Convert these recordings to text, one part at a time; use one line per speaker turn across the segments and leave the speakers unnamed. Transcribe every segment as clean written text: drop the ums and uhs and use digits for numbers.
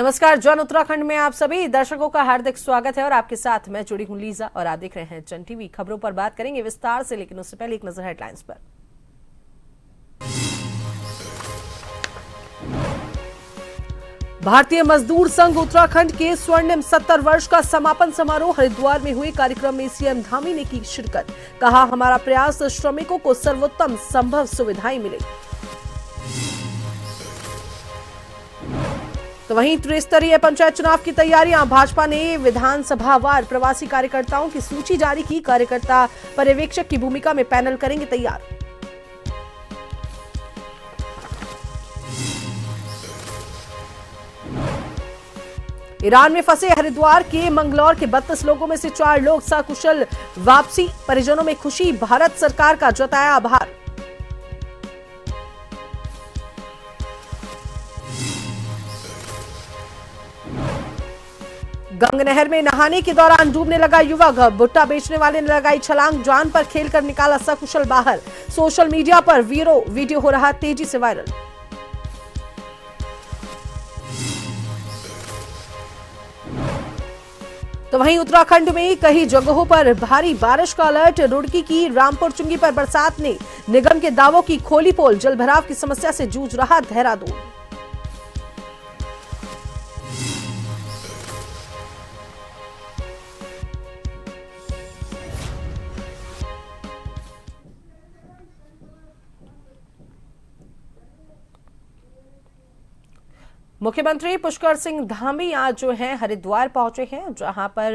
नमस्कार। जन उत्तराखंड में आप सभी दर्शकों का हार्दिक स्वागत है और आपके साथ मैं जुड़ी हूं लीजा और आप देख रहे हैं जन टीवी। खबरों पर बात करेंगे विस्तार से, लेकिन उससे पहले एक नजर हेडलाइंस पर। भारतीय मजदूर संघ उत्तराखंड के स्वर्णिम 70 वर्ष का समापन समारोह हरिद्वार में हुए कार्यक्रम में सीएम धामी ने की शिरकत। कहा, हमारा प्रयास श्रमिकों को सर्वोत्तम संभव सुविधाएं मिले। तो वहीं त्रिस्तरीय पंचायत चुनाव की तैयारियां। भाजपा ने विधानसभावार प्रवासी कार्यकर्ताओं की सूची जारी की। कार्यकर्ता पर्यवेक्षक की भूमिका में पैनल करेंगे तैयार। ईरान में फंसे हरिद्वार के मंगलौर के 32 लोगों में से 4 लोग सकुशल वापसी। परिजनों में खुशी, भारत सरकार का जताया आभार। गंग नहर में नहाने के दौरान डूबने लगा युवक। भुट्टा बेचने वाले ने लगाई छलांग, जान पर खेलकर निकाला सकुशल बाहर। सोशल मीडिया पर वीडियो हो रहा तेजी से वायरल। तो वहीं उत्तराखंड में कई जगहों पर भारी बारिश का अलर्ट। रुड़की की रामपुर चुंगी पर बरसात ने निगम के दावों की खोली पोल। जलभराव की समस्या से जूझ रहा देहरादून। मुख्यमंत्री पुष्कर सिंह धामी आज जो है हरिद्वार पहुंचे हैं, जहां पर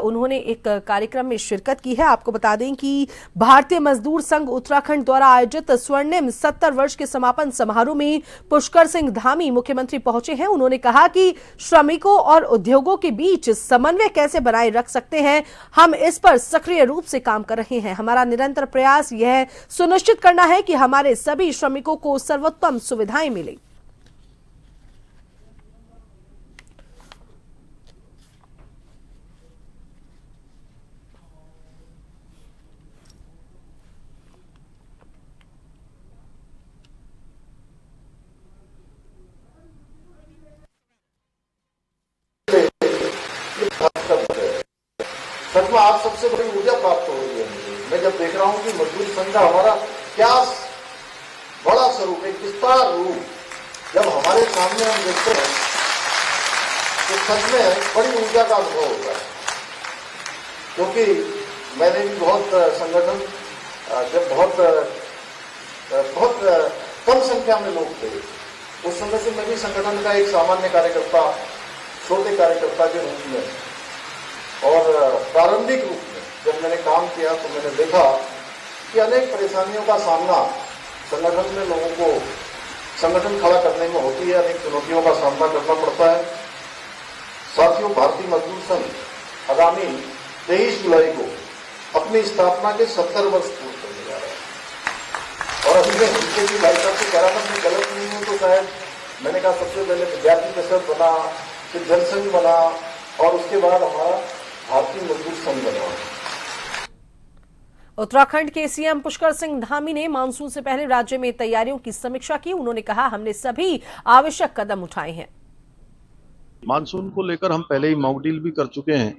उन्होंने एक कार्यक्रम में शिरकत की है। आपको बता दें कि भारतीय मजदूर संघ उत्तराखंड द्वारा आयोजित स्वर्णिम 70 वर्ष के समापन समारोह में पुष्कर सिंह धामी मुख्यमंत्री पहुंचे हैं। उन्होंने कहा कि श्रमिकों और उद्योगों के बीच समन्वय कैसे बनाए रख सकते हैं, हम इस पर सक्रिय रूप से काम कर रहे हैं। हमारा निरंतर प्रयास यह सुनिश्चित करना है कि हमारे सभी श्रमिकों को सर्वोत्तम सुविधाएं मिले।
सच में आज सबसे बड़ी ऊर्जा प्राप्त हो रही है मुझे। मैं जब देख रहा हूं कि मजदूर संघ का हमारा क्या बड़ा स्वरूप, एक विस्तार रूप जब हमारे सामने हम देखते हैं तो सच में बड़ी ऊर्जा का अनुभव होता है। क्योंकि मैंने भी बहुत संगठन, जब बहुत कम संख्या में लोग थे, उस समय से मैं भी संगठन का एक सामान्य कार्यकर्ता, छोटे कार्यकर्ता के रूप में और प्रारंभिक रूप में जब मैंने काम किया तो मैंने देखा कि अनेक परेशानियों का सामना संगठन में लोगों को संगठन खड़ा करने में होती है, अनेक चुनौतियों का सामना करना पड़ता है। साथियों, भारतीय मजदूर संघ आगामी 23 जुलाई को अपनी स्थापना के 70 वर्ष पूर्ण करने जा रहा है। और अभी मैं हिंसे की भाषा से कह रहा था, मैं गलत नहीं हूं तो शायद मैंने कहा सबसे पहले विद्यार्थी परिषद बना, फिर जनसंघ बना और उसके बाद हमारा भारतीय मजदूर संघ बना।
उत्तराखंड के सीएम पुष्कर सिंह धामी ने मानसून से पहले राज्य में तैयारियों की समीक्षा की। उन्होंने कहा, हमने सभी आवश्यक कदम उठाए हैं।
मानसून को लेकर हम पहले ही मॉक ड्रिल भी कर चुके हैं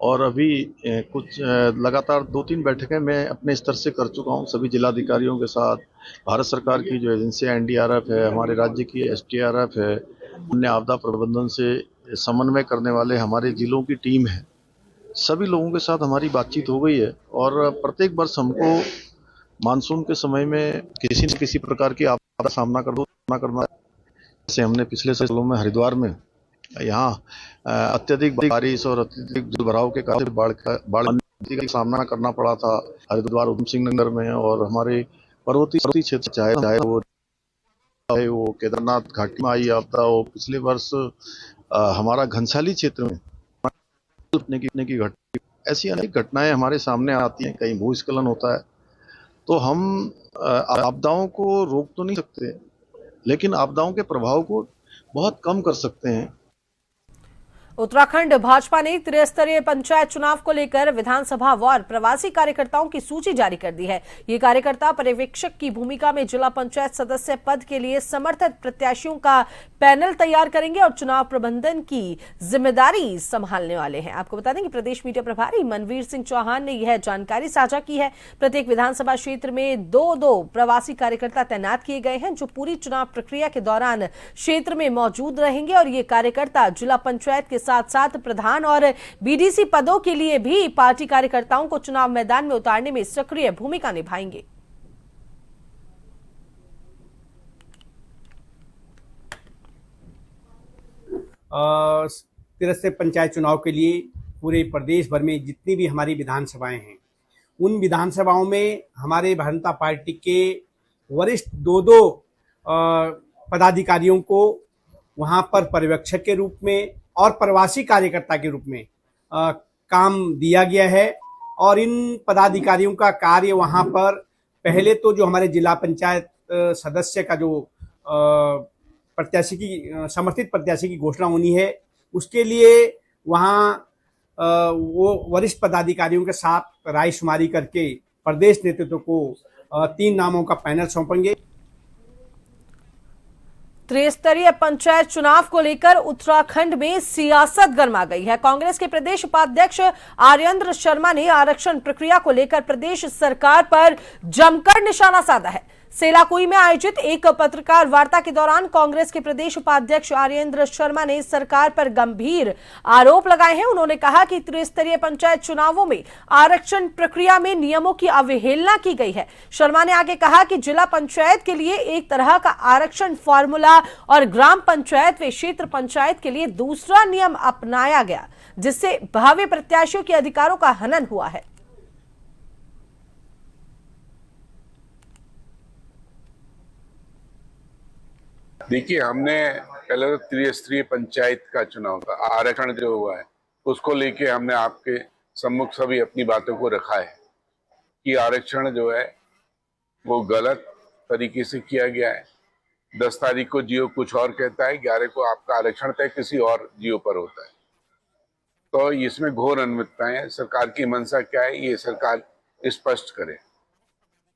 और अभी कुछ लगातार 2-3 बैठकें मैं अपने स्तर से कर चुका हूं सभी जिलाधिकारियों के साथ। भारत सरकार की जो एजेंसियां एनडीआरएफ है, हमारे राज्य की एसडीआरएफ है, अन्य आपदा प्रबंधन से समन्वय करने वाले हमारे जिलों की टीम है, सभी लोगों के साथ हमारी बातचीत हो गई है। और प्रत्येक वर्ष हमको मानसून के समय में किसी न किसी प्रकार की आपदा का सामना करना। जैसे हमने पिछले सालों में हरिद्वार में यहाँ अत्यधिक बारिश और अत्यधिक जलभराव के कारण बाढ़ का सामना करना पड़ा था हरिद्वार उधम सिंह नगर में। और हमारे पर्वतीय क्षेत्र चाहे वो केदारनाथ घाटी में आई आपदा हो, पिछले वर्ष हमारा घनसाली क्षेत्र में की घटना, ऐसी अनेक घटनाएं हमारे सामने आती हैं। कहीं भूस्खलन होता है तो हम आपदाओं को रोक तो नहीं सकते, लेकिन आपदाओं के प्रभाव को बहुत कम कर सकते हैं।
उत्तराखंड भाजपा ने त्रिस्तरीय पंचायत चुनाव को लेकर विधानसभा वार प्रवासी कार्यकर्ताओं की सूची जारी कर दी है। ये कार्यकर्ता पर्यवेक्षक की भूमिका में जिला पंचायत सदस्य पद के लिए समर्थित प्रत्याशियों का पैनल तैयार करेंगे और चुनाव प्रबंधन की जिम्मेदारी संभालने वाले हैं। आपको बता दें कि प्रदेश मीडिया प्रभारी मनवीर सिंह चौहान ने यह जानकारी साझा की है। प्रत्येक विधानसभा क्षेत्र में दो प्रवासी कार्यकर्ता तैनात किए गए हैं जो पूरी चुनाव प्रक्रिया के दौरान क्षेत्र में मौजूद रहेंगे और ये कार्यकर्ता जिला पंचायत के साथ साथ प्रधान और बीडीसी पदों के लिए भी पार्टी कार्यकर्ताओं को चुनाव मैदान में उतारने में सक्रिय भूमिका निभाएंगे।
त्रिस्तरीय पंचायत चुनाव के लिए पूरे प्रदेश भर में जितनी भी हमारी विधानसभाएं हैं, उन विधानसभाओं में हमारे भारतीय जनता पार्टी के वरिष्ठ दो पदाधिकारियों को वहां पर पर्यवेक्षक के रूप में और प्रवासी कार्यकर्ता के रूप में काम दिया गया है। और इन पदाधिकारियों का कार्य वहां पर पहले तो जो हमारे जिला पंचायत सदस्य का जो प्रत्याशी की समर्थित प्रत्याशी की घोषणा होनी है, उसके लिए वहां वो वरिष्ठ पदाधिकारियों के साथ रायशुमारी करके प्रदेश नेतृत्व को 3 नामों का पैनल सौंपेंगे।
त्रिस्तरीय पंचायत चुनाव को लेकर उत्तराखंड में सियासत गर्मा गई है। कांग्रेस के प्रदेश उपाध्यक्ष आर्येंद्र शर्मा ने आरक्षण प्रक्रिया को लेकर प्रदेश सरकार पर जमकर निशाना साधा है। सेलाकुई में आयोजित एक पत्रकार वार्ता के दौरान कांग्रेस के प्रदेश उपाध्यक्ष आर्येंद्र शर्मा ने सरकार पर गंभीर आरोप लगाए हैं। उन्होंने कहा कि त्रिस्तरीय पंचायत चुनावों में आरक्षण प्रक्रिया में नियमों की अवहेलना की गई है। शर्मा ने आगे कहा कि जिला पंचायत के लिए एक तरह का आरक्षण फॉर्मूला और ग्राम पंचायत व क्षेत्र पंचायत के लिए दूसरा नियम अपनाया गया, जिससे भावी प्रत्याशियों के अधिकारों का हनन हुआ है।
देखिए, हमने पहले तो त्रिस्तरीय पंचायत का चुनाव का आरक्षण जो हुआ है उसको लेके हमने आपके सम्मुख सभी अपनी बातों को रखा है कि आरक्षण जो है वो गलत तरीके से किया गया है। 10 तारीख को जियो कुछ और कहता है, 11 को आपका आरक्षण तय किसी और जियो पर होता है। तो इसमें घोर अनियमितताएं हैं। सरकार की मंशा क्या है ये सरकार स्पष्ट करे।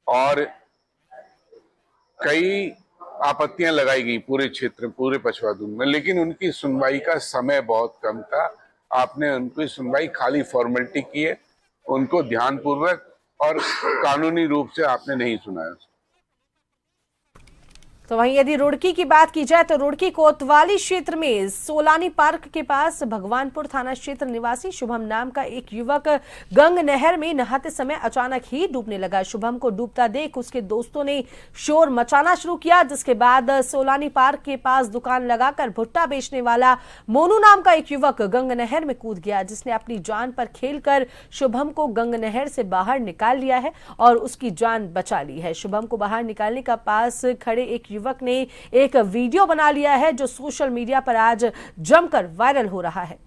और कई आपत्तियां लगाई गई पूरे क्षेत्र पूरे पछवादून में, लेकिन उनकी सुनवाई का समय बहुत कम था। आपने उनकी सुनवाई खाली फॉर्मेलिटी की है, उनको ध्यानपूर्वक और कानूनी रूप से आपने नहीं सुना।
तो वहीं यदि रुड़की की बात की जाए तो रुड़की कोतवाली क्षेत्र में सोलानी पार्क के पास भगवानपुर थाना क्षेत्र निवासी शुभम नाम का एक युवक गंग नहर में नहाते समय अचानक ही डूबने लगा। शुभम को डूबता देख उसके दोस्तों ने शोर मचाना शुरू किया, जिसके बाद सोलानी पार्क के पास दुकान लगाकर भुट्टा बेचने वाला मोनू नाम का एक युवक गंग नहर में कूद गया, जिसने अपनी जान पर खेलकर शुभम को गंग नहर से बाहर निकाल लिया है और उसकी जान बचा ली है। शुभम को बाहर निकालने का पास खड़े एक युवक ने एक वीडियो बना लिया है जो सोशल मीडिया पर आज जमकर वायरल हो रहा है।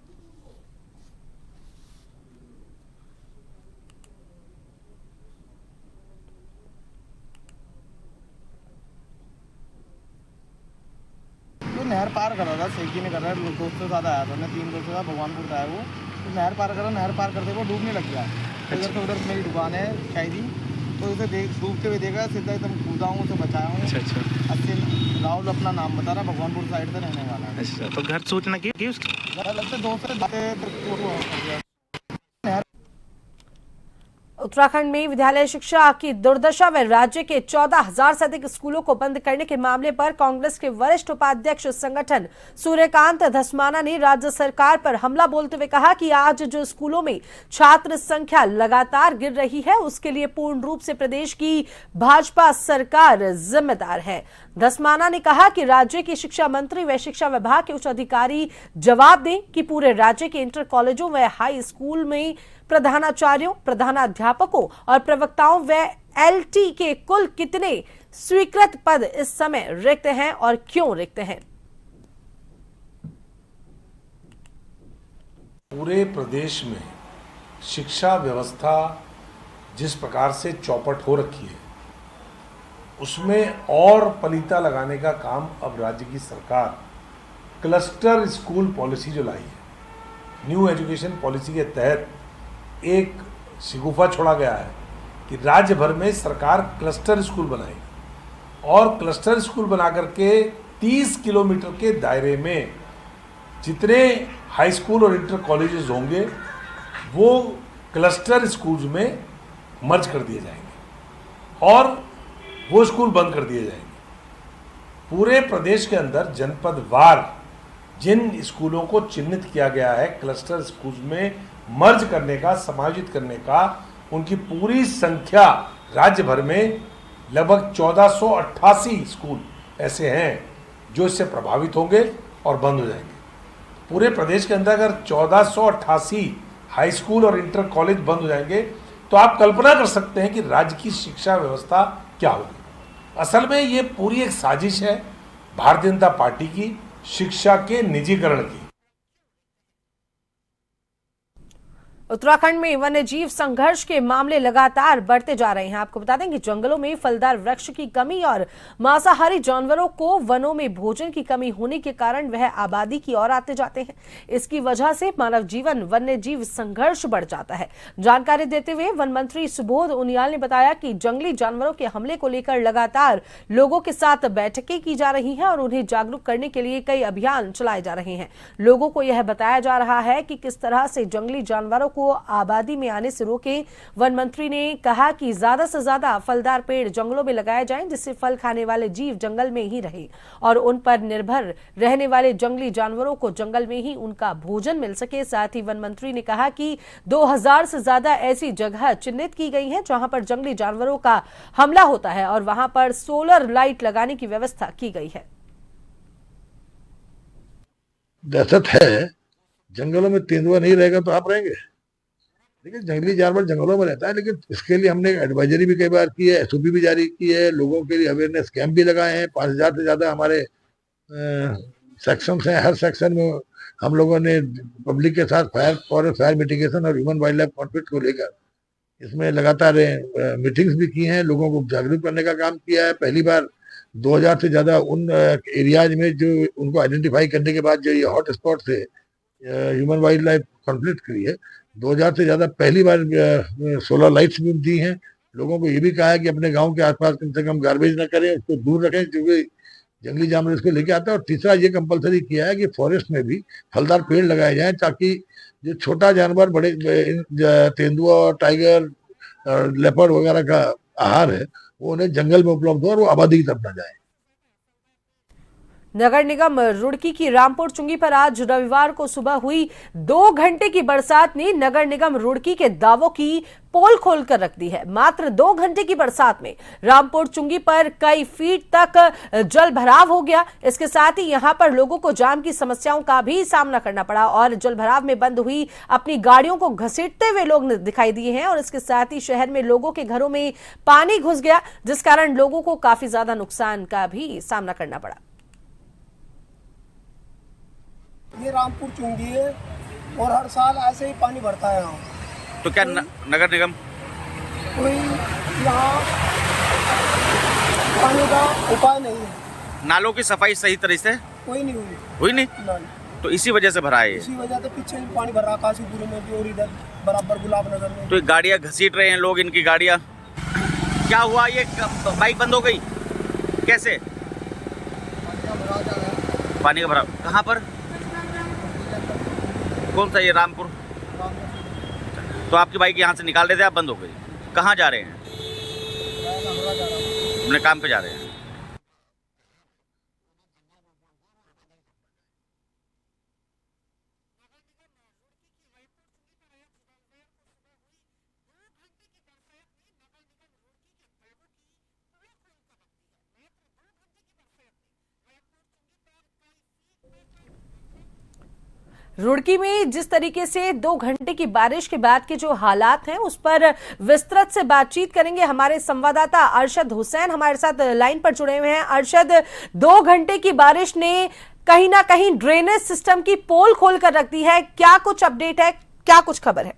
तो नहर पार कर रहा था, सेकी में कर रहा है, दोस्तों के साथ आया था। मैं 3 दोस्तों के साथ भगवानपुर था वो, तो नहर पार कर रहा, नहर पार करते वो डूबने लग गया। इधर से उधर मेरी दुकान है शायदी, तो उसे डूबते हुए देखा, सीधा एकदम कूदा हूँ, उसे बचाया हूँ। अच्छा। राहुल अपना नाम बता रहा, भगवानपुर साइड से रहने वाला है।
अच्छा, तो घर सूचना की उसकी?
घर लगते दोस्त से
उत्तराखंड में विद्यालय शिक्षा की दुर्दशा व राज्य के 14,000 से अधिक स्कूलों को बंद करने के मामले पर कांग्रेस के वरिष्ठ उपाध्यक्ष संगठन सूर्यकांत धस्माना ने राज्य सरकार पर हमला बोलते हुए कहा कि आज जो स्कूलों में छात्र संख्या लगातार गिर रही है उसके लिए पूर्ण रूप से प्रदेश की भाजपा सरकार जिम्मेदार है। धस्माना ने कहा कि राज्य के शिक्षा मंत्री व शिक्षा विभाग के उच्च अधिकारी जवाब दें कि पूरे राज्य के इंटर कॉलेजों व हाई स्कूल में प्रधानाचार्यों, प्रधानाध्यापकों और प्रवक्ताओं व एलटी के कुल कितने स्वीकृत पद इस समय रिक्त हैं और क्यों रिक्त हैं।
पूरे प्रदेश में शिक्षा व्यवस्था जिस प्रकार से चौपट हो रखी है उसमें और पलीता लगाने का काम अब राज्य की सरकार क्लस्टर स्कूल पॉलिसी जो लाई है न्यू एजुकेशन पॉलिसी के तहत एक शिगुफा छोड़ा गया है कि राज्य भर में सरकार क्लस्टर स्कूल बनाएगी और क्लस्टर स्कूल बना करके 30 किलोमीटर के दायरे में जितने हाई स्कूल और इंटर कॉलेजेस होंगे वो क्लस्टर स्कूल्स में मर्ज कर दिए जाएंगे और वो स्कूल बंद कर दिए जाएंगे। पूरे प्रदेश के अंदर जनपद वार जिन स्कूलों को चिन्हित किया गया है क्लस्टर स्कूल्स में मर्ज करने का, समायोजित करने का, उनकी पूरी संख्या राज्य भर में लगभग 1488 स्कूल ऐसे हैं जो इससे प्रभावित होंगे और बंद हो जाएंगे। पूरे प्रदेश के अंदर अगर 1488 हाई स्कूल और इंटर कॉलेज बंद हो जाएंगे तो आप कल्पना कर सकते हैं कि राज्य की शिक्षा व्यवस्था क्या होगी। असल में ये पूरी एक साजिश है भारतीय जनता पार्टी की शिक्षा के निजीकरण की।
उत्तराखंड में वन्य जीव संघर्ष के मामले लगातार बढ़ते जा रहे हैं। आपको बता दें कि जंगलों में फलदार वृक्ष की कमी और मांसाहारी जानवरों को वनों में भोजन की कमी होने के कारण वह आबादी की ओर आते जाते हैं। इसकी वजह से मानव जीवन वन्य जीव संघर्ष बढ़ जाता है। जानकारी देते हुए वन मंत्री सुबोध उनियाल ने बताया कि जंगली जानवरों के हमले को लेकर लगातार लोगों के साथ बैठकें की जा रही हैं और उन्हें जागरूक करने के लिए कई अभियान चलाए जा रहे हैं। लोगों को यह बताया जा रहा है कि किस तरह से जंगली जानवरों को आबादी में आने से रोकें। वन मंत्री ने कहा कि ज्यादा से ज्यादा फलदार पेड़ जंगलों में लगाए जाएं जिससे फल खाने वाले जीव जंगल में ही रहें और उन पर निर्भर रहने वाले जंगली जानवरों को जंगल में ही उनका भोजन मिल सके। साथ ही वन मंत्री ने कहा कि 2000 से ज्यादा ऐसी जगह चिन्हित की गई हैं जहां पर जंगली जानवरों का हमला होता है और वहां पर सोलर लाइट लगाने की व्यवस्था की गई है।
दहशत है, जंगलों में तेंदुआ नहीं रहेगा तो आप रहेंगे। देखिए जंगली जानवर जंगलों में रहता है, लेकिन इसके लिए हमने एडवाइजरी भी कई बार की है, एसओपी भी जारी की है, लोगों के लिए अवेयरनेस कैंप भी लगाए हैं। 5000 से ज्यादा हमारे सेक्शन हैं। हर सेक्शन में हम लोगों ने पब्लिक के साथ फायर मिटिगेशन और ह्यूमन वाइल्ड लाइफ कॉन्फ्लिक्ट को लेकर इसमें लगातार मीटिंग्स भी की हैं, लोगों को जागरूक करने का काम किया है। पहली बार 2000 से ज्यादा उन एरियाज में जो उनको आइडेंटिफाई करने के बाद जो ये हॉट स्पॉट थे ह्यूमन वाइल्ड लाइफ कॉन्फ्लिक्ट के लिए 2000 से ज्यादा पहली बार सोलर लाइट्स भी दी हैं। लोगों को ये भी कहा है कि अपने गांव के आसपास कम से कम गार्बेज ना करें, उसको दूर रखें क्योंकि जंगली जानवर इसको लेके आता है। और तीसरा ये कंपलसरी किया है कि फॉरेस्ट में भी फलदार पेड़ लगाए जाएं ताकि जो छोटा जानवर बड़े तेंदुआ, टाइगर, लेपर्ड वगैरह का आहार है वो उन्हें जंगल में उपलब्ध हो और वो आबादी की तरफ न जाए।
नगर निगम रुड़की की रामपुर चुंगी पर आज रविवार को सुबह हुई 2 घंटे की बरसात ने नगर निगम रुड़की के दावों की पोल खोलकर रख दी है। मात्र 2 घंटे की बरसात में रामपुर चुंगी पर कई फीट तक जल भराव हो गया। इसके साथ ही यहां पर लोगों को जाम की समस्याओं का भी सामना करना पड़ा और जल भराव में बंद हुई अपनी गाड़ियों को घसीटते हुए लोग दिखाई दिए हैं और इसके साथ ही शहर में लोगों के घरों में पानी घुस गया जिस कारण लोगों को काफी ज्यादा नुकसान का भी सामना करना पड़ा।
ये रामपुर चुंगी है और हर साल ऐसे ही पानी भरता है यहाँ।
तो क्या नगर निगम
कोई यहाँ पानी का उपाय नहीं है?
नालों की सफाई सही तरह से
कोई नहीं
हुई नहीं,
नहीं।
तो इसी वजह से भरा है।
इसी वजह से पीछे भी पानी भर रहा, काशीपुर में भी और इधर बराबर गुलाब नगर में।
तो गाड़ियाँ घसीट रहे हैं लोग, इनकी गाड़ियाँ। क्या हुआ, ये बाइक बंद हो गई कैसे? पानी का भरा कहाँ पर? कौन सा ये रामपुर? तो आपकी बाइक यहाँ से निकाल रहे थे, आप बंद हो गई। कहाँ जा रहे हैं? अपने काम पे जा रहे हैं।
रुड़की में जिस तरीके से 2 घंटे की बारिश के बाद के जो हालात हैं उस पर विस्तृत से बातचीत करेंगे। हमारे संवाददाता अरशद हुसैन हमारे साथ लाइन पर जुड़े हुए हैं। अरशद, 2 घंटे की बारिश ने कहीं ना कहीं ड्रेनेज सिस्टम की पोल खोल कर रख दी है, क्या कुछ अपडेट है, क्या कुछ खबर है?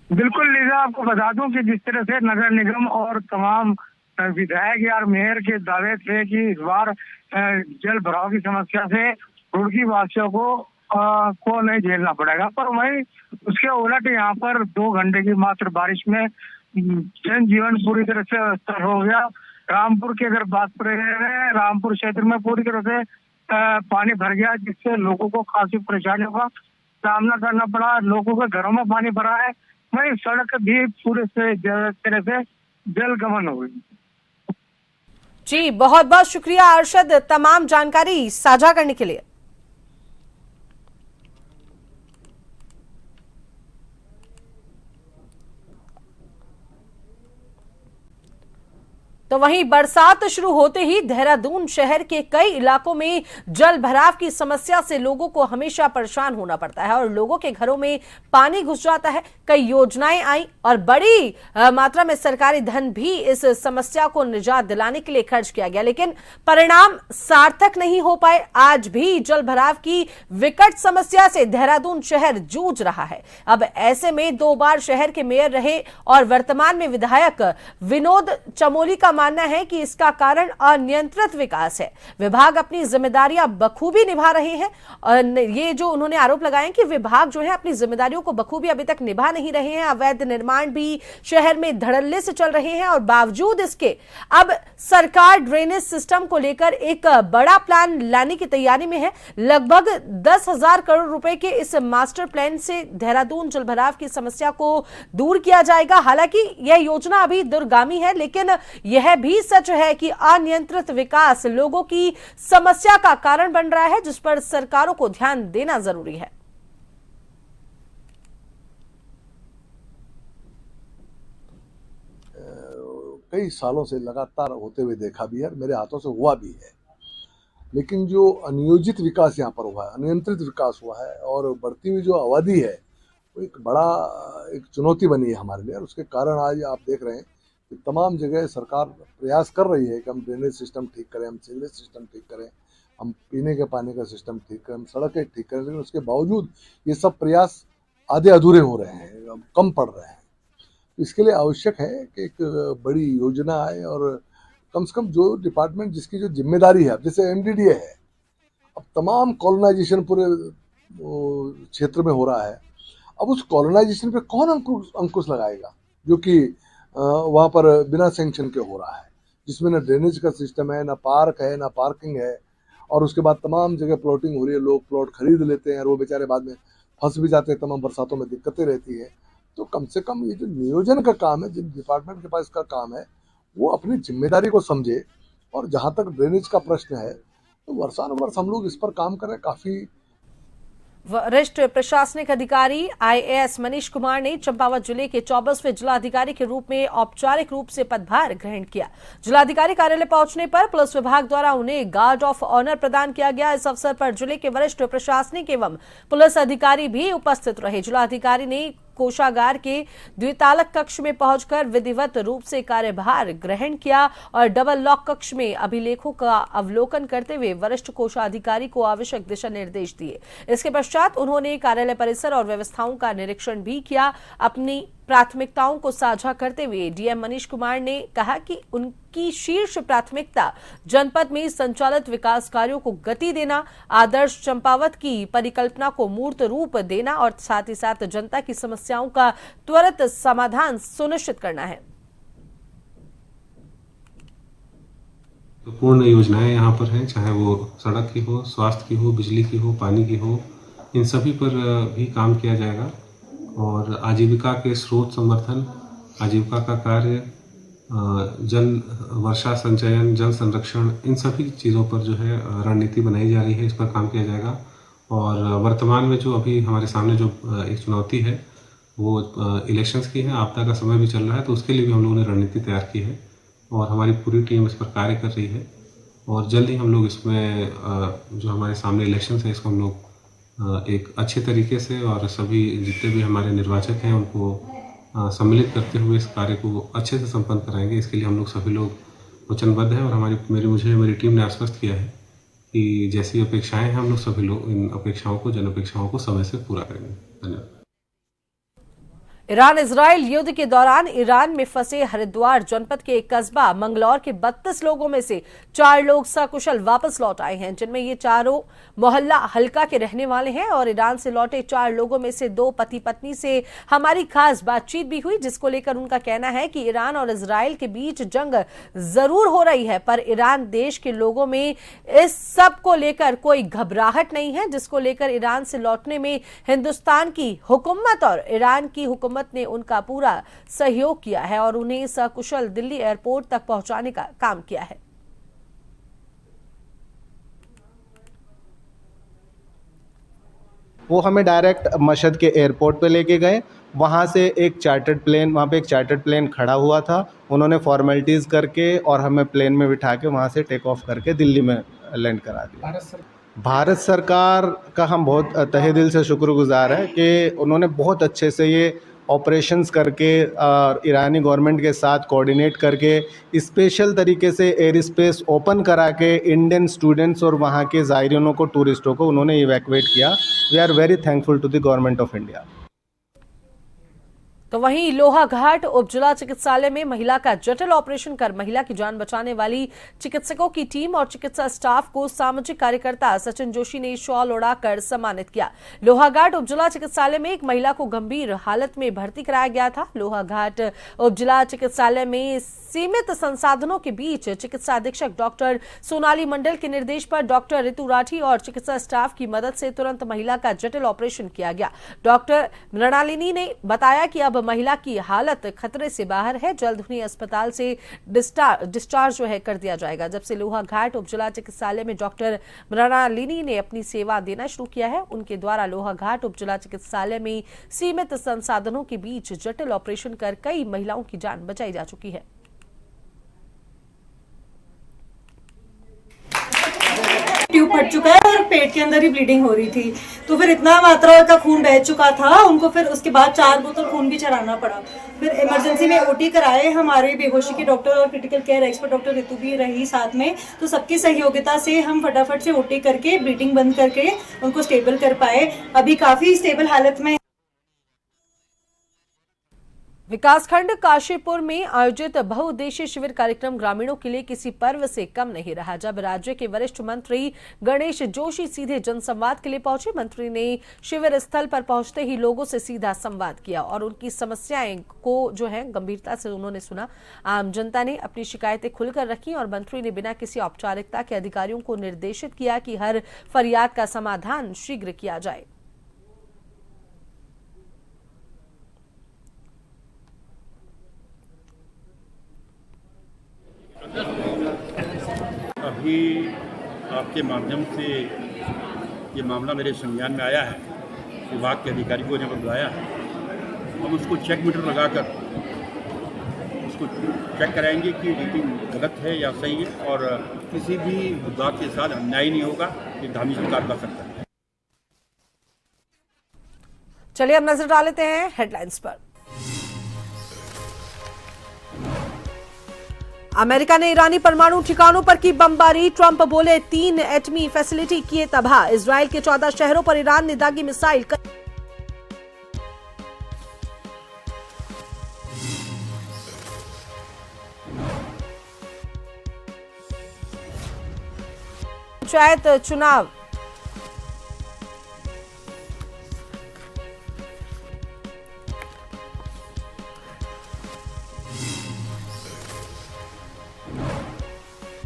बिल्कुल लीजा, आपको बता दूं कि जिस तरह से नगर निगम और तमाम विधायक और मेयर के दावे थे कि इस बार जल भराव की समस्या से रुड़की वासियों को को नहीं झेलना पड़ेगा। पर वही उसके उलट यहाँ पर 2 घंटे की मात्र बारिश में जनजीवन पूरी तरह से अस्त हो गया। रामपुर की अगर बात करें, रामपुर क्षेत्र में पूरी तरह से पानी भर गया, जिससे लोगों को खासी परेशानियों का सामना करना पड़ा। लोगों के घरों में पानी भरा है, वही सड़क भी पूरे से तरह से जलगमन हो गई।
जी बहुत बहुत शुक्रिया अरशद, तमाम जानकारी साझा करने के लिए। तो वहीं बरसात शुरू होते ही देहरादून शहर के कई इलाकों में जल भराव की समस्या से लोगों को हमेशा परेशान होना पड़ता है और लोगों के घरों में पानी घुस जाता है। कई योजनाएं आई और बड़ी मात्रा में सरकारी धन भी इस समस्या को निजात दिलाने के लिए खर्च किया गया, लेकिन परिणाम सार्थक नहीं हो पाए। आज भी जल भराव की विकट समस्या से देहरादून शहर जूझ रहा है। अब ऐसे में 2 बार शहर के मेयर रहे और वर्तमान में विधायक विनोद चमोली का मानना है कि इसका कारण अनियंत्रित विकास है। विभाग अपनी जिम्मेदारियां बखूबी निभा रहे हैं और ये जो उन्होंने आरोप लगाए कि विभाग जो है अपनी जिम्मेदारियों को बखूबी अभी तक निभा नहीं रहे हैं। अवैध निर्माण भी शहर में धड़ल्ले से चल रहे हैं और बावजूद इसके अब सरकार ड्रेनेज सिस्टम को लेकर एक बड़ा प्लान लाने की तैयारी में है। लगभग 10,000 करोड़ रुपए के इस मास्टर प्लान से देहरादून जल भराव की समस्या को दूर किया जाएगा। हालांकि यह योजना अभी दूरगामी है, लेकिन यह भी सच है कि अनियंत्रित विकास लोगों की समस्या का कारण बन रहा है, जिस पर सरकारों को ध्यान देना जरूरी है।
कई सालों से लगातार होते हुए देखा भी है, मेरे हाथों से हुआ भी है, लेकिन जो अनियोजित विकास यहाँ पर हुआ है, अनियंत्रित विकास हुआ है और बढ़ती हुई जो आबादी है वो एक चुनौती बनी है हमारे लिए। और उसके कारण आज आप देख रहे हैं कि तमाम जगह सरकार प्रयास कर रही है कि हम ड्रेनेज सिस्टम ठीक करें, हम सीवरेज सिस्टम ठीक करें, हम पीने के पानी का सिस्टम ठीक करें, हम सड़कें ठीक करें, लेकिन उसके बावजूद ये सब प्रयास आधे अधूरे हो रहे हैं, कम पड़ रहे हैं। इसके लिए आवश्यक है कि एक बड़ी योजना आए और कम से कम जो डिपार्टमेंट जिसकी जो जिम्मेदारी है, जैसे MDDA है, अब तमाम कॉलोनाइजेशन पूरे क्षेत्र में हो रहा है। अब उस कॉलोनाइजेशन पे कौन अंकुश लगाएगा जो कि वहाँ पर बिना सैंक्शन के हो रहा है, जिसमें ना ड्रेनेज का सिस्टम है, ना पार्क है, ना पार्किंग है, और उसके बाद तमाम जगह प्लॉटिंग हो रही है। लोग प्लॉट खरीद लेते हैं और वो बेचारे बाद में फंस भी जाते हैं, तमाम बरसातों में दिक्कतें रहती है। तो कम से कम ये जो नियोजन का काम है, जिन डिपार्टमेंट के पास इसका काम है, वो अपनी जिम्मेदारी को समझे। और जहाँ तक ड्रेनेज का प्रश्न है तो वर्षानुवर्ष हम लोग इस पर काम करें। काफ़ी
वरिष्ठ प्रशासनिक अधिकारी IAS मनीष कुमार ने चंपावत जिले के 24वें जिलाधिकारी के रूप में औपचारिक रूप से पदभार ग्रहण किया। जिलाधिकारी कार्यालय पहुंचने पर पुलिस विभाग द्वारा उन्हें गार्ड ऑफ ऑनर प्रदान किया गया। इस अवसर पर जिले के वरिष्ठ प्रशासनिक एवं पुलिस अधिकारी भी उपस्थित रहे। जिलाधिकारी ने कोषागार के द्वितालक कक्ष में पहुंचकर विधिवत रूप से कार्यभार ग्रहण किया और डबल लॉक कक्ष में अभिलेखों का अवलोकन करते हुए वरिष्ठ कोषाधिकारी को आवश्यक दिशा निर्देश दिए। इसके पश्चात उन्होंने कार्यालय परिसर और व्यवस्थाओं का निरीक्षण भी किया। अपनी प्राथमिकताओं को साझा करते हुए DM मनीष कुमार ने कहा कि उनकी शीर्ष प्राथमिकता जनपद में संचालित विकास कार्यों को गति देना, आदर्श चंपावत की परिकल्पना को मूर्त रूप देना और साथ ही साथ जनता की समस्याओं का त्वरित समाधान सुनिश्चित करना है।
तो पूर्ण योजनाएं यहाँ पर हैं, चाहे वो सड़क की हो, स्वास्थ्य की हो, बिजली की हो, पानी की हो, इन सभी पर भी काम किया जाएगा। और आजीविका के स्रोत संवर्धन, आजीविका का कार्य, जल वर्षा संचयन, जल संरक्षण, इन सभी चीज़ों पर जो है रणनीति बनाई जा रही है, इस पर काम किया जाएगा। और वर्तमान में जो अभी हमारे सामने जो एक चुनौती है वो इलेक्शंस की है, आपदा का समय भी चल रहा है, तो उसके लिए भी हम लोगों ने रणनीति तैयार की है और हमारी पूरी टीम इस पर कार्य कर रही है। और जल्द ही हम लोग इसमें जो हमारे सामने इलेक्शंस है इसको हम लोग एक अच्छे तरीके से और सभी जितने भी हमारे निर्वाचक हैं उनको सम्मिलित करते हुए इस कार्य को अच्छे से संपन्न कराएंगे। इसके लिए हम लोग सभी लोग वचनबद्ध हैं और मेरी टीम ने आश्वस्त किया है कि जैसी अपेक्षाएं हैं हम लोग सभी लोग इन अपेक्षाओं को, जन अपेक्षाओं को समय से पूरा करेंगे। धन्यवाद।
ईरान इजराइल युद्ध के दौरान ईरान में फंसे हरिद्वार जनपद के एक कस्बा मंगलौर के 32 लोगों में से 4 लोग सकुशल वापस लौट आए हैं, जिनमें ये चारों मोहल्ला हल्का के रहने वाले हैं। और ईरान से लौटे 4 लोगों में से 2 पति पत्नी से हमारी खास बातचीत भी हुई, जिसको लेकर उनका कहना है कि ईरान और इजराइल के बीच जंग जरूर हो रही है, पर ईरान देश के लोगों में इस सब को लेकर कोई घबराहट नहीं है, जिसको लेकर ईरान से लौटने में हिंदुस्तान की हुकूमत और ईरान की हुकूमत ने उनका पूरा सहयोग किया है और उन्हें सकुशल दिल्ली एयरपोर्ट तक पहुंचाने का काम किया है।
वो हमें डायरेक्ट मशहद के एयरपोर्ट पे लेके गए। वहाँ से एक चार्टर्ड प्लेन, वहाँ पे एक चार्टर्ड प्लेन खड़ा हुआ था, उन्होंने फॉर्मेलिटीज़ करके और हमें प्लेन में बिठा के वहाँ से टेक ऑफ करके दिल्ली में लैंड करा दिया। भारत सरकार का हम बहुत तहे दिल से शुक्रगुजार है कि उन्होंने बहुत अच्छे से ये ऑपरेशंस करके ईरानी गवर्नमेंट के साथ कोऑर्डिनेट करके स्पेशल तरीके से एयर स्पेस ओपन करा के इंडियन स्टूडेंट्स और वहाँ के ज़ायरीनों को, टूरिस्टों को उन्होंने इवैक्यूएट किया। We are very thankful to the government of India.
तो वहीं लोहाघाट उपजिला चिकित्सालय में महिला का जटिल ऑपरेशन कर महिला की जान बचाने वाली चिकित्सकों की टीम और चिकित्सा स्टाफ को सामाजिक कार्यकर्ता सचिन जोशी ने शॉल उड़ाकर सम्मानित किया। लोहाघाट उपजिला चिकित्सालय में एक महिला को गंभीर हालत में भर्ती कराया गया था। लोहाघाट उपजिला चिकित्सालय में सीमित संसाधनों के बीच चिकित्सा अधीक्षक डॉक्टर सोनाली मंडल के निर्देश पर डॉक्टर ऋतु राठी और चिकित्सा स्टाफ की मदद से तुरंत महिला का जटिल ऑपरेशन किया गया। डॉक्टर मृणालिनी ने बताया कि अब महिला की हालत खतरे से बाहर है, जल्द उन्हें अस्पताल से डिस्चार्ज कर दिया जाएगा। जब से लोहाघाट उपजिला चिकित्सालय में डॉक्टर मृणालिनी ने अपनी सेवा देना शुरू किया है, उनके द्वारा लोहाघाट उपजिला चिकित्सालय में सीमित संसाधनों के बीच जटिल ऑपरेशन कर कई महिलाओं की जान बचाई जा चुकी है।
ट्यूब फट चुका है और पेट के अंदर ही ब्लीडिंग हो रही थी, तो फिर इतना मात्रा का खून बह चुका था उनको, फिर उसके बाद 4 बोतल खून भी चढ़ाना पड़ा। फिर इमरजेंसी में ओटी कराए, हमारे बेहोशी के डॉक्टर और क्रिटिकल केयर एक्सपर्ट डॉक्टर ऋतु भी रही साथ में, तो सबकी सहयोगिता से हम फटाफट से ओटी करके ब्लीडिंग बंद करके उनको स्टेबल कर पाए। अभी काफी स्टेबल हालत में।
विकासखंड काशीपुर में आयोजित बहुउद्देशीय शिविर कार्यक्रम ग्रामीणों के लिए किसी पर्व से कम नहीं रहा। जब राज्य के वरिष्ठ मंत्री गणेश जोशी सीधे जनसंवाद के लिए पहुंचे, मंत्री ने शिविर स्थल पर पहुंचते ही लोगों से सीधा संवाद किया और उनकी समस्याएं को गंभीरता से उन्होंने सुना। आम जनता ने अपनी शिकायतें खुलकर रखी और मंत्री ने बिना किसी औपचारिकता के अधिकारियों को निर्देशित किया कि हर फरियाद का समाधान शीघ्र किया जाए।
अभी आपके माध्यम से ये मामला मेरे संज्ञान में आया है, विभाग के अधिकारी को जब बुलाया है, हम उसको चेक मीटर लगाकर उसको चेक कराएंगे कि रीडिंग गलत है या सही है, और किसी भी विभाग के साथ अन्याय नहीं होगा, ये धामी सरकार कर सकता है।
चलिए अब नजर डाल लेते हैं हेडलाइंस पर। अमेरिका ने ईरानी परमाणु ठिकानों पर की बमबारी, ट्रंप बोले 3 एटमी फैसिलिटी किए तबाह। इजराइल के 14 शहरों पर ईरान ने दागी मिसाइल। पंचायत चुनाव,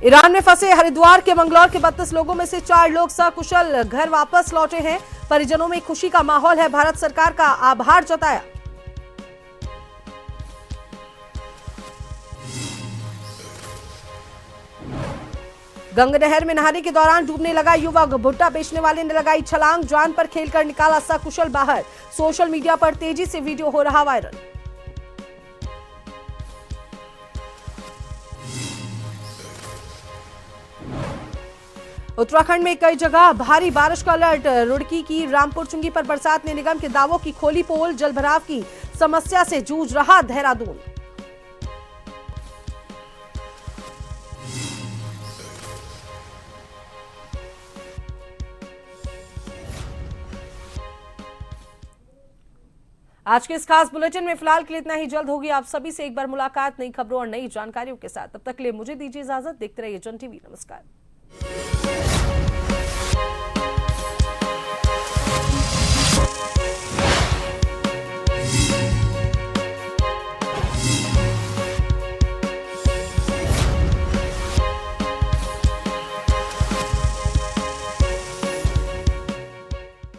ईरान में फंसे हरिद्वार के मंगलौर के 32 लोगों में से 4 लोग सकुशल घर वापस लौटे हैं। परिजनों में खुशी का माहौल है, भारत सरकार का आभार जताया। गंग नहर में नहाने के दौरान डूबने लगा युवक, भुट्टा बेचने वाले ने लगाई छलांग, जान पर खेलकर निकाला सकुशल बाहर। सोशल मीडिया पर तेजी से वीडियो हो रहा वायरल। उत्तराखंड में कई जगह भारी बारिश का अलर्ट, रुड़की की रामपुर चुंगी पर बरसात ने निगम के दावों की खोली पोल। जलभराव की समस्या से जूझ रहा देहरादून। आज के इस खास बुलेटिन में फिलहाल के लिए इतना ही। जल्द होगी आप सभी से एक बार मुलाकात नई खबरों और नई जानकारियों के साथ। तब तक के लिए मुझे दीजिए इजाजत। देखते रहिए जन टीवी। नमस्कार।